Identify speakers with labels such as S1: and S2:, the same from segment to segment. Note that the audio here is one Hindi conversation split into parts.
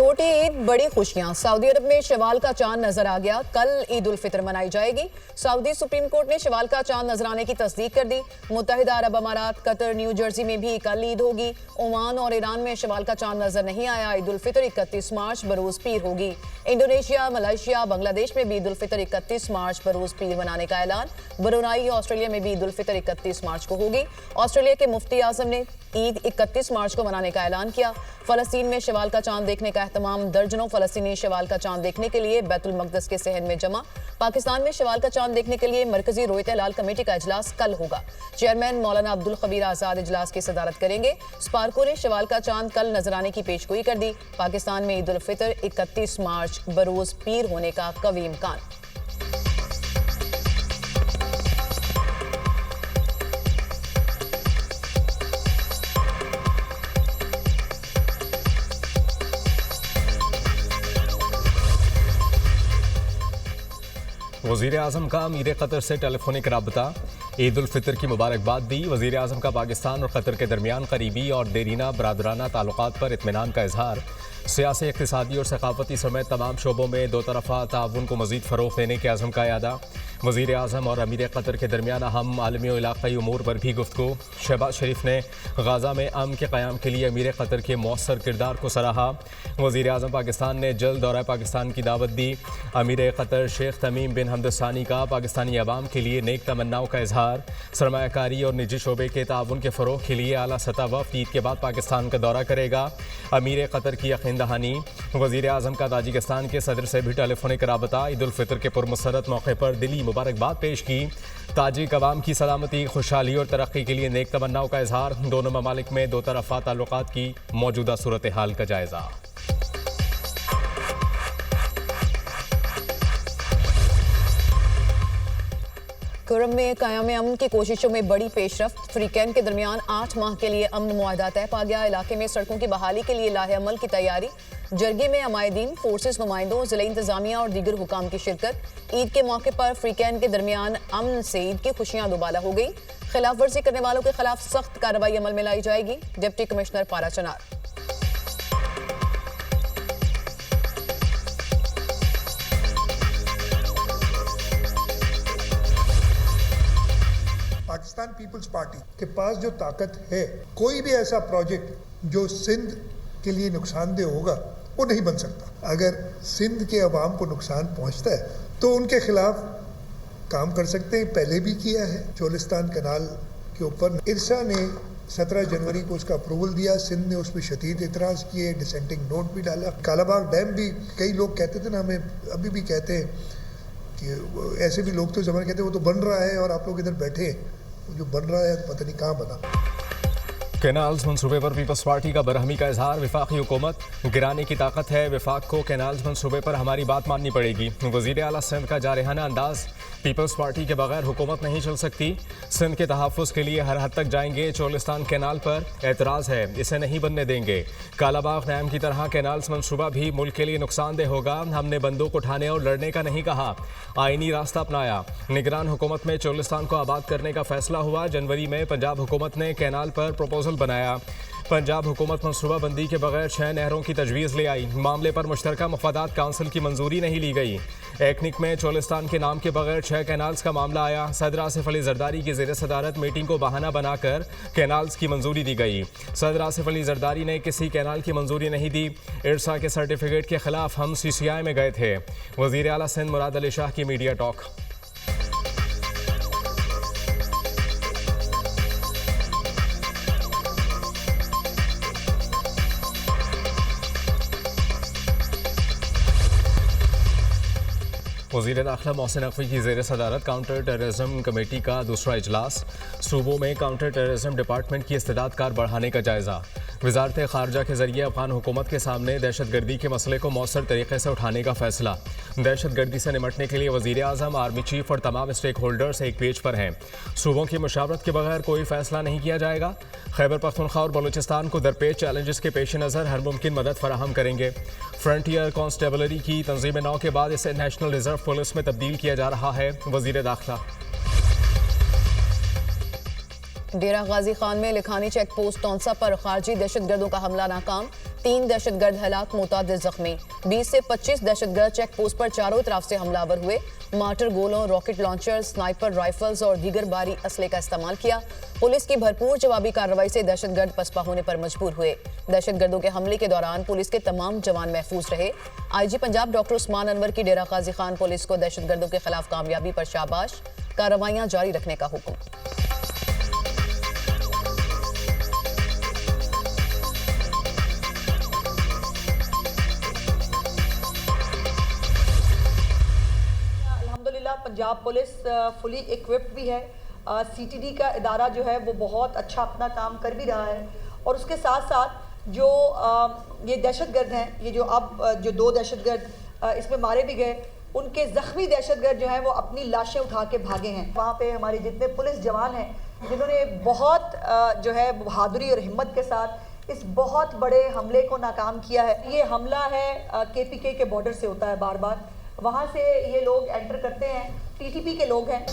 S1: छोटी ईद बड़ी खुशियां। सऊदी अरब में शवाल का चांद नजर आ गया। कल ईद उल फितर मनाई जाएगी। सऊदी सुप्रीम कोर्ट ने शवाल का चांद नजर आने की तस्दीक कर दी। मुत्तहिदा अरब अमारात, कतर, न्यू जर्सी में भी कल ईद होगी। ओमान और ईरान में शवाल का चांद नजर नहीं आया। ईद उल फितर 31 मार्च बरोज पीर होगी। इंडोनेशिया, मलेशिया, बांग्लादेश में भी ईद उल फितर 31 मार्च बरोज पीर मनाने का ऐलान। ब्रुनाई, ऑस्ट्रेलिया में भी ईद उल फितर 31 मार्च को होगी। ऑस्ट्रेलिया के मुफ्ती आजम ने ईद 31 मार्च को मनाने का ऐलान किया। फलस्तीन में शवाल का चांद देखने का एहतमाम। दर्जनों फलस्तीनी शवाल का चांद देखने के लिए बैतुल मकदस के सहन में जमा। पाकिस्तान में शवाल का चांद देखने के लिए मरकजी रोयत हिलाल कमेटी का इजलास कल होगा। चेयरमैन मौलाना अब्दुल खबीर आजाद इजलास की सदारत करेंगे। स्पार्को ने शवाल का चांद कल नजर आने की पेशगोई कर दी। पाकिस्तान में ईद उल फितर 31 मार्च बरोज पीर होने का कवी इम्कान।
S2: वज़ीर आज़म का अमीर कतर से टेलीफोनिक राबता। ईद उल फितर की मुबारकबाद दी। वज़ीर आज़म का पाकिस्तान और कतर के दरमियान करीबी और देरीना बरादराना ताल्लुकात पर इत्मीनान का इजहार। सियासी, इक़्तिसादी और सकाफती समेत तमाम शोबों में दो तरफ़ा ताउन को मज़ीद फ़रोग़ देने के अज़म का यादा। वज़ीर आज़म और अमीर कतर के दरमियान अहम आलमी और इलाक़ाई उमूर पर भी गुफ्तगू। शहबाज शरीफ ने गाज़ा में अमन के क़याम के लिए अमीर कतर के मौसर किरदार को सराहा। वज़ीर आज़म पाकिस्तान ने जल्द दौरा पाकिस्तान की दावत दी। अमीर कतर शेख तमीम बिन हमद सानी का पाकिस्तानी अवाम के लिए नेक तमन्नाओं का इजहार। सरमायाकारी और निजी शोबे के ताउन के फ़रोग़ के लिए आला सतह वफ़द ईद के बाद पाकिस्तान का दौरा करेगा। अमीर कतर की यकीन दहानी। वज़ीर आज़म का ताजिकिस्तान के सदर से भी टेलीफोनिक राबता। ईद उल फितर के पुरमसरत मौके पर दिली मुबारकबाद पेश की। ताजिक अवाम की सलामती, खुशहाली और तरक्की के लिए नेक तमन्नाओं का इजहार। दोनों ममालिक में दो तरफ़ा ताल्लुकात की मौजूदा सूरत हाल का जायज़ा।
S1: कुरम में क़याम अमन की कोशिशों में बड़ी पेशरफ्त। फ्रीकैन के दरमियान 8 माह के लिए अमन मुआहदा तय पा गया। इलाके में सड़कों की बहाली के लिए लाहे अमल की तैयारी। जरगे में अमायदीन, फोर्सेस नुमाइंदों, ज़िला इंतजामिया और दीगर हुकाम की शिरकत। ईद के मौके पर फ्रीकैन के दरमियान अमन से ईद की खुशियां दुबाला हो गई। खिलाफ वर्जी करने वालों के खिलाफ सख्त कार्रवाई अमल में लाई जाएगी। डिप्टी कमिश्नर पारा चनार।
S3: पाकिस्तान पीपल्स पार्टी के पास जो ताकत है, कोई भी ऐसा प्रोजेक्ट जो सिंध के लिए नुकसानदेह होगा वो नहीं बन सकता। अगर सिंध के अवाम को नुकसान पहुंचता है तो उनके खिलाफ काम कर सकते हैं। पहले भी किया है। चोलिस्तान कनाल के ऊपर इरसा ने 17 जनवरी को उसका अप्रूवल दिया। सिंध ने उस पर शदीद इतराज़ किए, डिसेंटिंग नोट भी डाला। कालाबाग डैम भी कई लोग कहते थे ना, हमें अभी भी कहते हैं कि ऐसे भी लोग तो जमाने कहते हैं वो तो बन रहा है और आप लोग इधर बैठे हैं, जो बन रहा है पता नहीं कहाँ बना।
S2: कैनाल्स मंसूबे पर पीपल्स पार्टी का बरहमी का इजहार। वफाकी हुकूमत गिराने की ताकत है। वफाक को कैनाल्स मंसूबे पर हमारी बात माननी पड़ेगी। वज़ीर आला सिंध का जारहाना अंदाज। पीपल्स पार्टी के बगैर हुकूमत नहीं चल सकती। सिंध के तहफ़्फ़ुज़ के लिए हर हद तक जाएंगे। चोलिस्तान कैनाल पर एतराज़ है, इसे नहीं बनने देंगे। कालाबाग डैम की तरह कैनाल्स मंसूबा भी मुल्क के लिए नुकसानदेह होगा। हमने बंदूक उठाने और लड़ने का नहीं कहा, आइनी रास्ता अपनाया। निगरान हुकूमत में चोलिस्तान को आबाद करने का फैसला हुआ। जनवरी में पंजाब हुकूमत ने कैनाल पर प्रपोजल बनाया। पंजाब हुकूमत मनसूबा बंदी के बगैर 6 नहरों की तजवीज़ ले आई। मामले पर मुश्तरका मफादात काउंसिल की मंजूरी नहीं ली गई। एकनिक में चोलिस्तान के नाम के बगैर 6 कैनाल्स का मामला आया। सदर आसिफ अली जरदारी की ज़ेर सदारत मीटिंग को बहाना बनाकर कैनाल्स की मंजूरी दी गई। सदर आसिफ अली जरदारी ने किसी कैनाल की मंजूरी नहीं दी। इरसा के सर्टिफिकेट के खिलाफ हम CCI में गए थे। वज़ीर आला सिंध मुराद अली शाह की मीडिया टॉक। वज़ीर दाखिला मोहसिन नकवी की ज़ेर सदारत काउंटर टेररिज्म कमेटी का दूसरा इजलास। सूबों में काउंटर टेररिज्म डिपार्टमेंट की इस्तेदाद कार बढ़ाने का जायज़ा। वज़ारत ख़ारजा के ज़रिए अफ़गान हुकूमत के सामने दहशत गर्दी के मसले को मौसर तरीके से उठाने का फ़ैसला। दहशत गर्दी से निमटने के लिए वज़ीर आज़म, आर्मी चीफ और तमाम स्टेक होल्डर्स एक पेज पर हैं। सूबों की मुशावरत के बगैर कोई फ़ैसला नहीं किया जाएगा। खैबर पख्तूनख्वा और बलूचिस्तान को दरपेश चैलेंजेस के पेश नज़र हर मुमकिन मदद फराहम करेंगे। फ्रंटियर कॉन्स्टेबलरी की तंजीम नौ के बाद इसे नेशनल रिजर्व पुलिस में तब्दील किया जा रहा है। वज़ीर दाखिला।
S1: डेरा गाजी खान में लिखानी चेक पोस्ट तौंसा पर खारजी दहशतगर्दों का हमला नाकाम। 3 दहशतगर्द हलाक, मुतादिद जख्मी। 20 से 25 दहशतगर्द चेक पोस्ट पर चारों तरफ से हमलावर हुए। मार्टर गोलों, रॉकेट लॉन्चर्स, स्नाइपर राइफल्स और दीगर भारी असले का इस्तेमाल किया। पुलिस की भरपूर जवाबी कार्रवाई से दहशतगर्द पसपा होने पर मजबूर हुए। दहशतगर्दों के हमले के दौरान पुलिस के तमाम जवान महफूज रहे। आईजी पंजाब डॉक्टर उस्मान अनवर की डेरा गाजी खान पुलिस को दहशतगर्दों के खिलाफ कामयाबी पर शाबाश, कार्रवाइयां जारी रखने का हुक्म।
S4: पंजाब पुलिस फुली इक्विप्ड भी है। सीटीडी का इदारा जो है वो बहुत अच्छा अपना काम कर भी रहा है और उसके साथ साथ जो ये दहशतगर्द हैं, ये जो 2 दहशतगर्द इसमें मारे भी गए, उनके ज़ख्मी दहशतगर्द जो हैं वो अपनी लाशें उठा के भागे हैं। वहाँ पे हमारे जितने पुलिस जवान हैं जिन्होंने बहुत जो है बहादुरी और हिम्मत के साथ इस बहुत बड़े हमले को नाकाम किया है। ये हमला है केपीके के बॉर्डर से होता है, बार बार वहाँ से ये लोग एंटर करते हैं, टीटीपी के लोग हैं।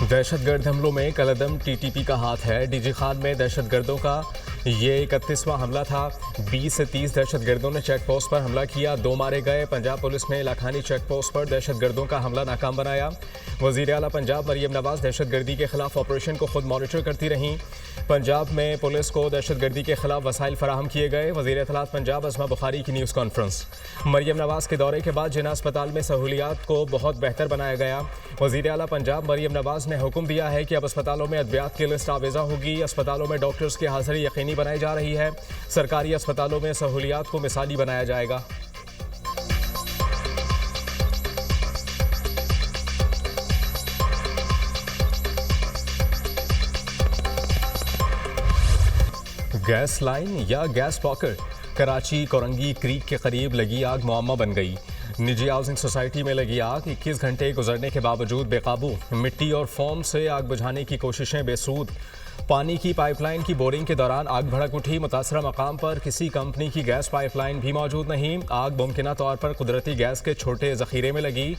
S2: दहशतगर्द हमलों में कलदम टीटीपी का हाथ है। डीजी खान में दहशतगर्दों का ये 31वां हमला था। 20 से 30 दहशतगर्दों ने चेक पोस्ट पर हमला किया, 2 मारे गए। पंजाब पुलिस ने लाखानी चेक पोस्ट पर दहशतगर्दों का हमला नाकाम बनाया। वज़ीर आला पंजाब मरियम नवाज दहशतगर्दी के खिलाफ ऑपरेशन को खुद मॉनिटर करती रहीं। पंजाब में पुलिस को दहशतगर्दी के खिलाफ वसाइल फराहम किए गए। वज़ीर इत्तलात पंजाब अस्मा बुखारी की न्यूज़ कॉन्फ्रेंस। मरियम नवाज के दौरे के बाद जिना अस्पताल में सहूलियात को बहुत बेहतर बनाया गया। वज़ीर आला पंजाब मरियम नवाज ने हुक्म दिया है कि अब अस्पतालों में अद्वियात की लिस्ट आवेज़ा होगी। अस्पतालों में डॉक्टर्स की हाज़िरी यकीनी बनाई जा रही है। सरकारी अस्पतालों में सहूलियात को मिसाली बनाया जाएगा। गैस लाइन या gas pocket. Karachi Korangi creek के करीब लगी आग मुअम्मा बन गई। निजी हाउसिंग सोसाइटी में लगी आग 21 घंटे गुजरने के बावजूद बेकाबू। मिट्टी और फोम से आग बुझाने की कोशिशें बेसूद। पानी की पाइपलाइन की बोरिंग के दौरान आग भड़क उठी। मुतासरा मकाम पर किसी कंपनी की गैस पाइपलाइन भी मौजूद नहीं। आग मुमकिना तौर पर कुदरती गैस के छोटे ज़ख़ीरे में लगी।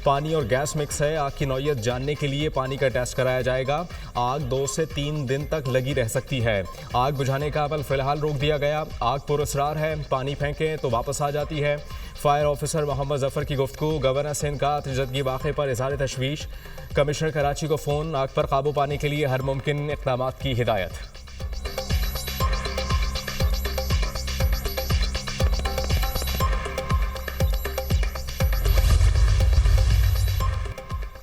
S2: पानी और गैस मिक्स है। आग की नौइयत जानने के लिए पानी का टेस्ट कराया जाएगा। आग 2 से 3 दिन तक लगी रह सकती है। आग बुझाने का अमल फ़िलहाल रोक दिया गया। आग पुरअसरार है, पानी फेंकें तो वापस आ जाती है। फायर ऑफिसर मोहम्मद जफ़र की गुफ्तगू। गवर्नर सिंध का तजद्दी वाक़े पर इज़हार तशवीश। कमिश्नर कराची को फ़ोन। आग पर काबू पाने के लिए हर मुमकिन इक़दामात की हिदायत।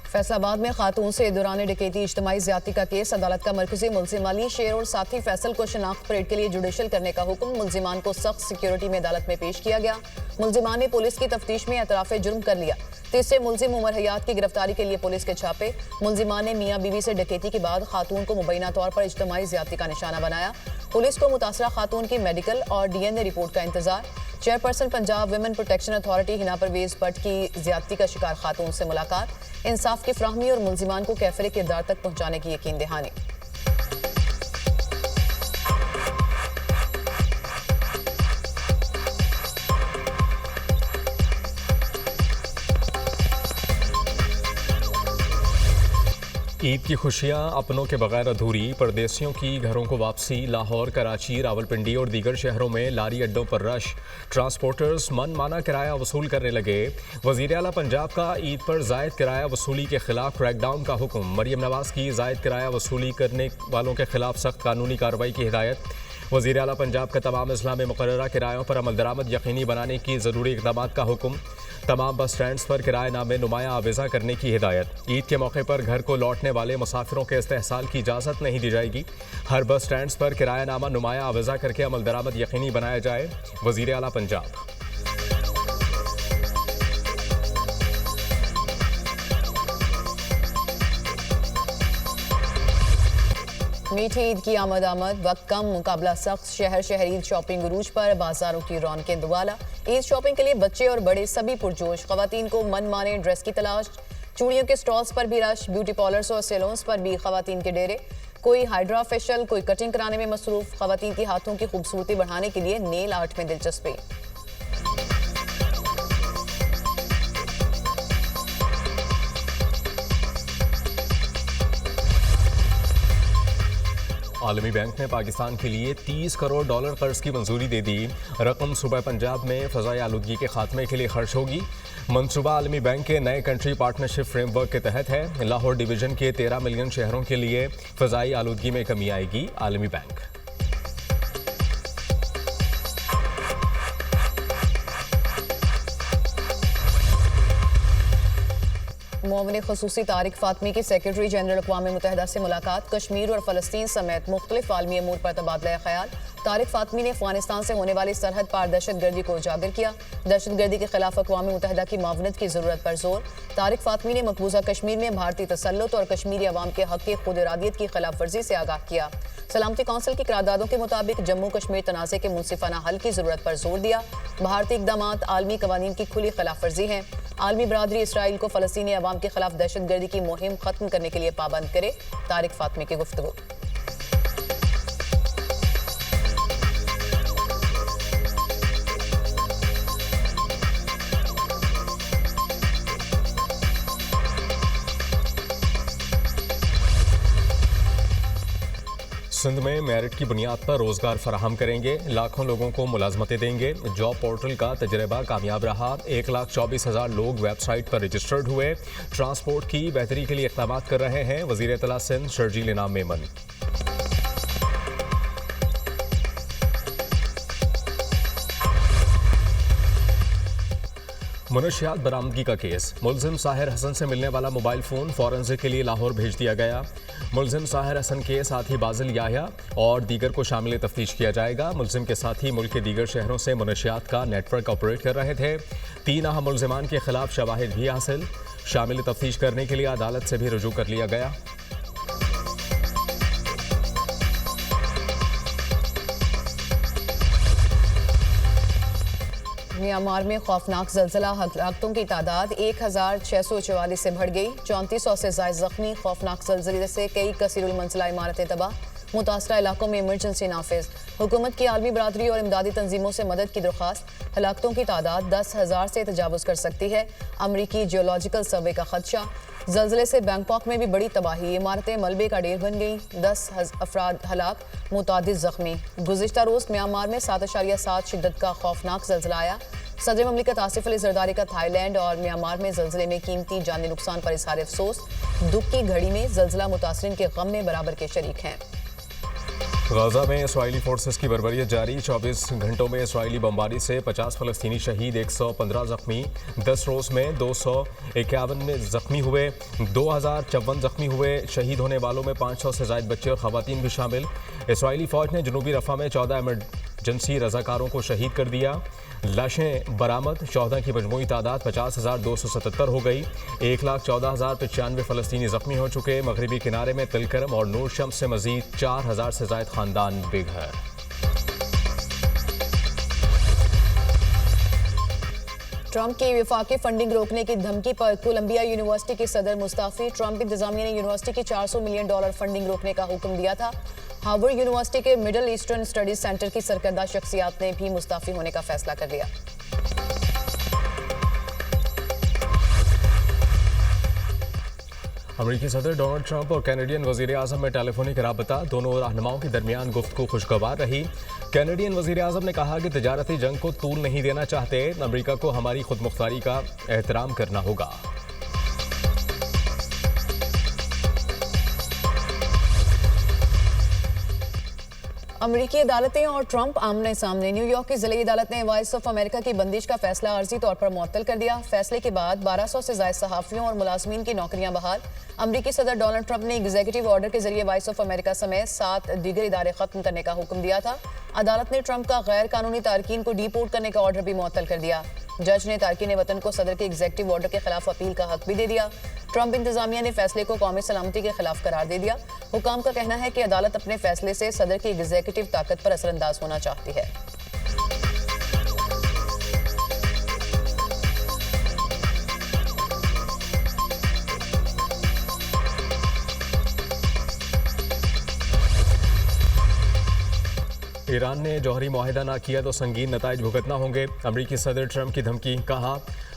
S1: फैसलाबाद में खातून से दौरान डकैती इज्तिमाई ज़्यादती का केस। अदालत का मरकज़ी मुल्ज़िम अली शेर और साथी फैसल को शनाख्त परेड के लिए जुडिशल करने का हुक्म। मुल्ज़िमान को सख्त सिक्योरिटी में अदालत में पेश किया गया। मुल्ज़िमान ने पुलिस की तफ्तीश में एतराफ़ जुर्म कर लिया। तीसरे मुल्ज़िम उमर हयात की गिरफ्तारी के लिए पुलिस के छापे। मुल्ज़िमान ने मियाँ बीवी से डकैती के बाद खातून को मुबैना तौर पर इज्तिमाई ज़्यादती का निशाना बनाया। पुलिस को मुतासरा खातून की मेडिकल और DNA रिपोर्ट का इंतजार। Chairperson Punjab women protection authority Hina Parvez Bhatt की ज़्यादती का शिकार खातून से मुलाकात। इंसाफ की फ्राहमी और मुल्ज़िमान को कैफरे किरदार तक पहुँचाने की यकीन दहानी।
S2: ईद की खुशियां अपनों के बगैर अधूरी। परदेसियों की घरों को वापसी। लाहौर, कराची, रावलपिंडी और दीगर शहरों में लारी अड्डों पर रश। ट्रांसपोर्टर्स मनमाना किराया वसूल करने लगे। वज़ीर आला पंजाब का ईद पर जायद किराया वसूली के खिलाफ क्रैकडाउन का हुक्म। मरियम नवाज की जायद किराया वसूली करने वालों के खिलाफ सख्त कानूनी कार्रवाई की हिदायत। वज़ीर आला पंजाब का तमाम अजला में मुकर्ररा किरायों पर अमल दरामद यकीनी बनाने की ज़रूरी इक़दामात का हुक्म। तमाम बस स्टैंड्स पर किराएनामे नुमाया आवेज़ा करने की हिदायत। ईद के मौके पर घर को लौटने वाले मुसाफिरों के इस्तेहसाल की इजाज़त नहीं दी जाएगी। हर बस स्टैंड्स पर किराएनामा नुमाया आवेज़ा करके अमल दरामद यकीनी बनाया जाए। वज़ीर आला पंजाब।
S1: मीठी ईद की आमद वक्त कम, मुकाबला सख्त। शहर शहर ईद शॉपिंग उरूज पर, बाजारों की रौनकें दुआला। ईद शॉपिंग के लिए बच्चे और बड़े सभी पुरजोश। खवातीन को मनमाने ड्रेस की तलाश। चूड़ियों के स्टॉल्स पर भी रश। ब्यूटी पार्लर्स और सैलून्स पर भी खवातीन के डेरे। कोई हाइड्रा फेशियल, कोई कटिंग कराने में मसरूफ। खवातीन की हाथों की खूबसूरती बढ़ाने के लिए नेल आर्ट में दिलचस्पी।
S2: आलमी बैंक ने पाकिस्तान के लिए $30 करोड़ कर्ज की मंजूरी दे दी। रकम सूबा पंजाब में फ़ज़ाई आलूदगी के खात्मे के लिए खर्च होगी। मंसूबा आलमी बैंक के नए कंट्री पार्टनरशिप फ्रेमवर्क के तहत है। लाहौर डिवीज़न के 13 मिलियन शहरों के लिए फ़ज़ाई आलूदगी में कमी आएगी। आलमी बैंक
S1: मोमिन ख़ुसूसी तारिक फ़ातमी की सेक्रेटरी जनरल अक़वाम मुत्तहिदा से मुलाकात। कश्मीर और फ़लस्तीन समेत मुख्तलिफ आलमी अमूर पर तबादला ख़याल। तारिक फ़ातमी ने अफ़गानिस्तान से होने वाली सरहद पार दहशतगर्दी को उजागर किया। दहशतगर्दी के खिलाफ अक़वाम मुत्तहिदा की मावनत की ज़रूरत पर जोर। तारिक फ़ातमी ने मकबूजा कश्मीर में भारतीय तसल्लुत और कश्मीरी अवाम के हक़ खुद इरादियत की खिलाफ वर्जी से आगाह किया। सलामती कौंसिल की करारदादों के मुताबिक जम्मू कश्मीर तनाज़े के मुनसिफाना हल की ज़रूरत पर जोर दिया। भारतीय इक़दामात आलमी कवानीन की खुली खिलाफ वर्जी हैं। आलमी बरादरी इसराइल को फ़लस्तीनी अवाम के खिलाफ दहशतगर्दी की मुहिम खत्म करने के लिए पाबंद करे। तारिक फ़ातमी की गुफ्तगू।
S2: सिंध में मेरिट की बुनियाद पर रोजगार फराहम करेंगे। लाखों लोगों को मुलाजमतें देंगे। जॉब पोर्टल का तजर्बा कामयाब रहा। 1,24,000 लोग वेबसाइट पर रजिस्टर्ड हुए। ट्रांसपोर्ट की बेहतरी के लिए इक़दाम कर रहे हैं वज़ीर इत्तला सिंध शर्जील इनाम मेमन। मुनशियात बरामदगी का केस। मुलजिम साहिर हसन से मिलने वाला मोबाइल फ़ोन फॉरेंसिक के लिए लाहौर भेज दिया गया। मुलजिम साहिर हसन के साथी बाजिल याह्या और दीगर को शामिल तफ्तीश किया जाएगा। मुलजिम के साथी मुल्क के दीगर शहरों से मुनशियात का नेटवर्क ऑपरेट कर रहे थे। 3 अहम मुलजिमान के खिलाफ शवाहिद भी हासिल। शामिल तफ्तीश करने के लिए अदालत से भी रुजू कर लिया गया।
S1: म्यांमार में खौफनाक ज़लज़ला, हलाकतों की तादाद 1,644 से बढ़ गई। 3400 से ज़ायद ज़ख्मी। खौफनाक ज़लज़ले से कई कसीरुल मंजिला इमारतें तबाह। मुतासरा इलाकों में इमरजेंसी नाफिज। हुकूमत की आलमी बरादरी और इमदादी तंजीमों से मदद की दरख्वास्त। हलाकतों की तादाद 10,000 से तजावुज़ कर सकती है। अमरीकी जियोलॉजिकल सर्वे का खदशा। ज़लज़ले से बैंकॉक में भी बड़ी तबाही। इमारतें मलबे का ढेर बन गई। 10 अफराद हलाक, मुतादिद ज़ख्मी। गुज़िश्ता रोज़ म्यांमार में 7.7 शिद्दत का खौफनाक ज़लज़ला आया। सदर ममलिकत आसिफ अली ज़रदारी का थाईलैंड और म्यांमार में ज़लज़ले में कीमती जानी नुकसान पर इज़हार अफसोस। दुख की घड़ी में ज़लज़ला मुतासरीन के गम में बराबर के शरीक हैं।
S2: गाज़ा में इसराइली फोर्सेस की बर्बरियत जारी। 24 घंटों में इसराइली बमबारी से 50 फ़लस्तीनी शहीद, 115 ज़ख्मी। 10 रोज़ में 251 में ज़ख्मी हुए। 2054 ज़ख्मी हुए। शहीद होने वालों में 500 से ज़ायद बच्चे और ख़वातीन भी शामिल। इसराइली फ़ौज ने जनूबी रफ़ा में 14 इमरजेंसी रज़ाकारों को शहीद कर दिया। लाशें बरामद। शहदा की मजमूई तादाद 50,277 हो गई। 1,14,095 फ़लस्तीनी ज़ख्मी हो चुके। मगरबी किनारे में तिलकरम और नूर शम्स से मज़ीद 4,000 से ज़ायद ख़ानदान बेघर।
S1: ट्रंप की वफाकी फंडिंग रोकने की धमकी पर कोलंबिया यूनिवर्सिटी के सदर मुस्ताफी। ट्रंप इंतजामिया ने यूनिवर्सिटी की $400 मिलियन फंडिंग रोकने का हुक्म दिया था। हार्वर्ड यूनिवर्सिटी के मिडल ईस्टर्न स्टडीज सेंटर की सरकर्दा शख्सियात ने भी मुस्ताफी होने का फैसला कर लिया।
S2: अमेरिकी सदर डोनाल्ड ट्रंप और कैनेडियन वज़ीर आज़म में टेलीफोनिक राबता। दोनों रहनुमाओं के दरमियान गुफ्तगू खुशगवार रही। कैनेडियन वज़ीर आज़म ने कहा कि तजारती जंग को तूल नहीं देना चाहते। अमेरिका को हमारी खुद मुख्तारी का एहतराम करना होगा।
S1: अमेरिकी अदालतें और ट्रंप आमने सामने। न्यूयॉर्क की ज़िली अदालत ने वॉइस ऑफ अमेरिका की बंदिश का फैसला आर्जी तौर पर मुअत्तल कर दिया। फैसले के बाद 1200 से ज़ायद सहाफ़ियों और मुलाजमीन की नौकरियां बहाल। अमेरिकी सदर डोनाल्ड ट्रंप ने एग्जीक्यूटिव ऑर्डर के जरिए वॉइस ऑफ अमेरिका समेत 7 दीगर इदारे खत्म करने का हुक्म दिया था। अदालत ने ट्रंप का गैर कानूनी तारकीन को डिपोर्ट करने का ऑर्डर भी मुअत्तल कर दिया। जज ने तारकीन वतन को सदर के एग्जीक्यूटिव ऑर्डर के खिलाफ अपील का हक भी दे दिया। ट्रंप इंतजामिया ने फैसले को कौमी सलामती के खिलाफ करार दे दिया। हुकाम का कहना है कि अदालत अपने फैसले से सदर की एग्जीक्यूटिव ताकत पर असरअंदाज होना चाहती है।
S2: ईरान ने जौहरी मुआहिदा ना किया तो संगीन नताइज भुगतना होंगे। अमरीकी सदर ट्रंप की धमकी। कहा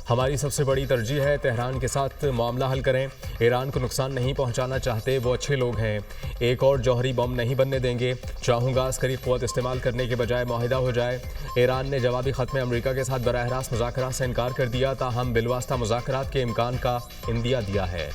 S2: हमारी सबसे बड़ी तरजीह है तेहरान के साथ मामला हल करें। ईरान को नुकसान नहीं पहुंचाना चाहते, वो अच्छे लोग हैं। एक और जौहरी बम नहीं बनने देंगे। चाहूँगा अस्करी क़ुव्वत इस्तेमाल करने के बजाय मुआहिदा हो जाए। ईरान ने जवाबी ख़त में अमरीका के साथ बराह रास्त मुज़ाकरात से इनकार कर दिया, ताहम बिलवास्ता मुज़ाकरात के इम्कान का इंदिया दिया है।